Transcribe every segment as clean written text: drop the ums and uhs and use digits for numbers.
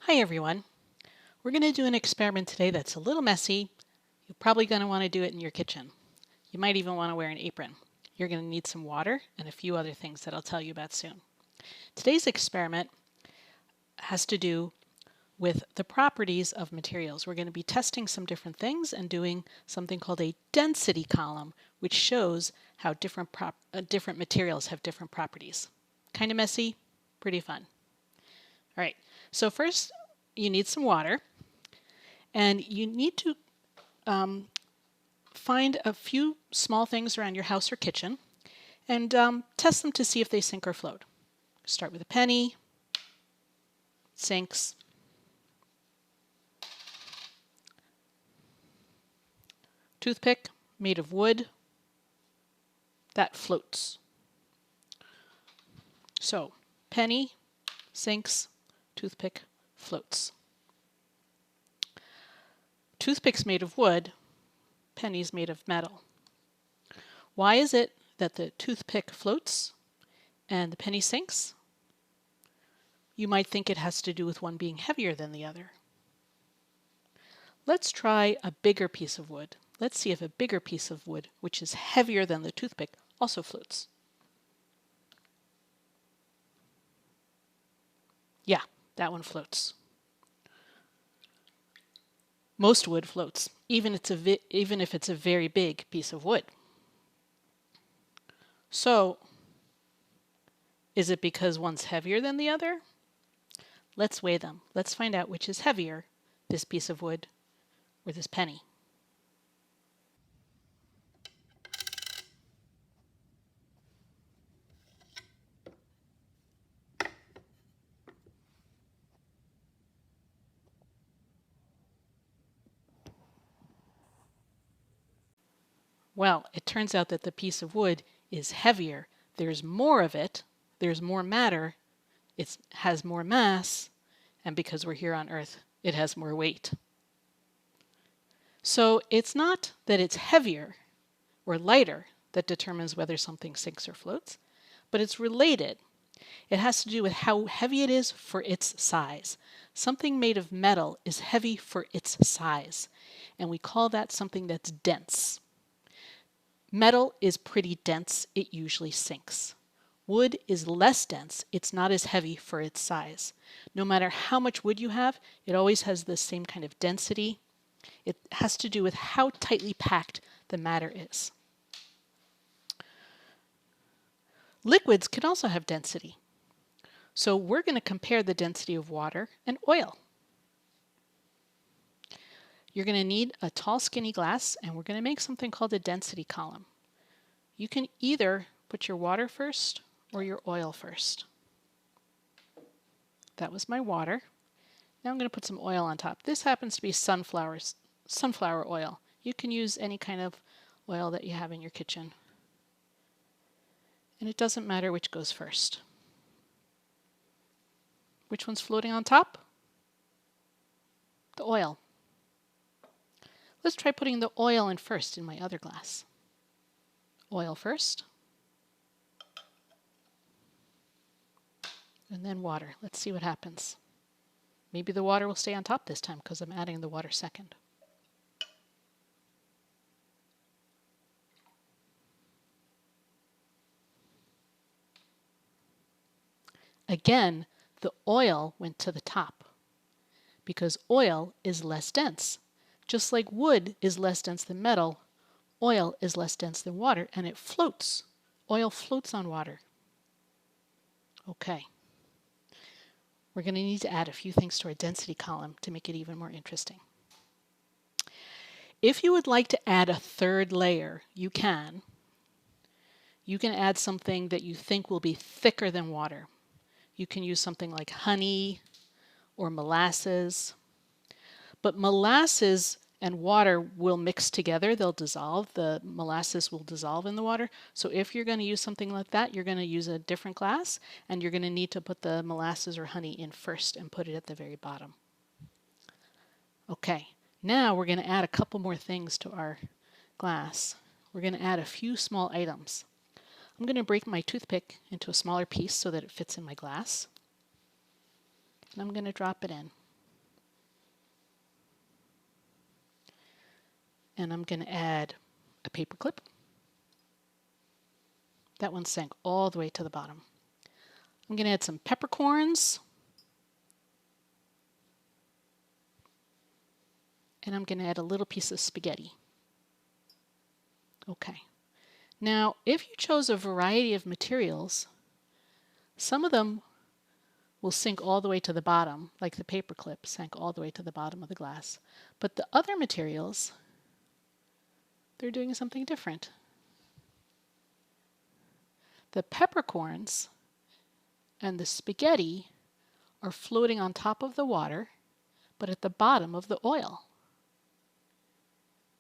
Hi everyone. We're going to do an experiment today that's a little messy. You're probably going to want to do it in your kitchen. You might even want to wear an apron. You're going to need some water and a few other things that I'll tell you about soon. Today's experiment has to do with the properties of materials. We're going to be testing some different things and doing something called a density column, which shows how different materials have different properties. Kind of messy, pretty fun. All right, so first you need some water. And you need to find a few small things around your house or kitchen and test them to see if they sink or float. Start with a penny, sinks. Toothpick, made of wood, that floats. So, penny, sinks, toothpick, floats. Toothpick's made of wood, penny's made of metal. Why is it that the toothpick floats and the penny sinks? You might think it has to do with one being heavier than the other. Let's try a bigger piece of wood. Let's see if a bigger piece of wood, which is heavier than the toothpick, also floats. Yeah, that one floats. Most wood floats, even if it's a very big piece of wood. So, is it because one's heavier than the other? Let's weigh them. Let's find out which is heavier, this piece of wood or this penny. Well, it turns out that the piece of wood is heavier. There's more of it, there's more matter, it has more mass, and because we're here on Earth, it has more weight. So it's not that it's heavier or lighter that determines whether something sinks or floats, but it's related. It has to do with how heavy it is for its size. Something made of metal is heavy for its size, and we call that something that's dense. Metal is pretty dense, it usually sinks. Wood is less dense, it's not as heavy for its size. No matter how much wood you have, it always has the same kind of density. It has to do with how tightly packed the matter is. Liquids can also have density. So we're going to compare the density of water and oil. You're going to need a tall, skinny glass, and we're going to make something called a density column. You can either put your water first or your oil first. That was my water. Now I'm going to put some oil on top. This happens to be sunflower oil. You can use any kind of oil that you have in your kitchen. And it doesn't matter which goes first. Which one's floating on top? The oil. Let's try putting the oil in first in my other glass. Oil first. And then water. Let's see what happens. Maybe the water will stay on top this time because I'm adding the water second. Again, the oil went to the top because oil is less dense. Just like wood is less dense than metal, oil is less dense than water, and it floats. Oil floats on water. Okay. We're going to need to add a few things to our density column to make it even more interesting. If you would like to add a third layer, you can. You can add something that you think will be thicker than water. You can use something like honey or molasses. But molasses and water will mix together. They'll dissolve. The molasses will dissolve in the water. So if you're going to use something like that, you're going to use a different glass, and you're going to need to put the molasses or honey in first and put it at the very bottom. Okay, now we're going to add a couple more things to our glass. We're going to add a few small items. I'm going to break my toothpick into a smaller piece so that it fits in my glass. And I'm going to drop it in. And I'm going to add a paper clip. That one sank all the way to the bottom. I'm going to add some peppercorns. And I'm going to add a little piece of spaghetti. Okay. Now, if you chose a variety of materials, some of them will sink all the way to the bottom, like the paper clip sank all the way to the bottom of the glass. But the other materials, they're doing something different. The peppercorns and the spaghetti are floating on top of the water, but at the bottom of the oil.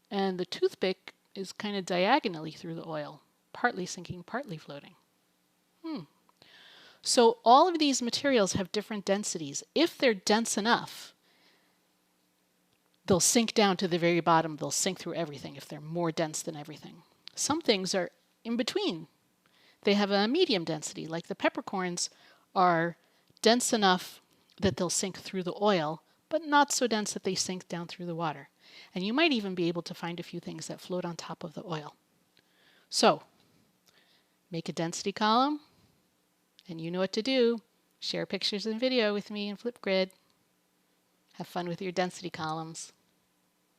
And the toothpick is kind of diagonally through the oil, partly sinking, partly floating. So all of these materials have different densities. If they're dense enough, they'll sink down to the very bottom. They'll sink through everything if they're more dense than everything. Some things are in between. They have a medium density, like the peppercorns are dense enough that they'll sink through the oil, but not so dense that they sink down through the water. And you might even be able to find a few things that float on top of the oil. So, make a density column, and you know what to do. Share pictures and video with me in Flipgrid. Have fun with your density columns.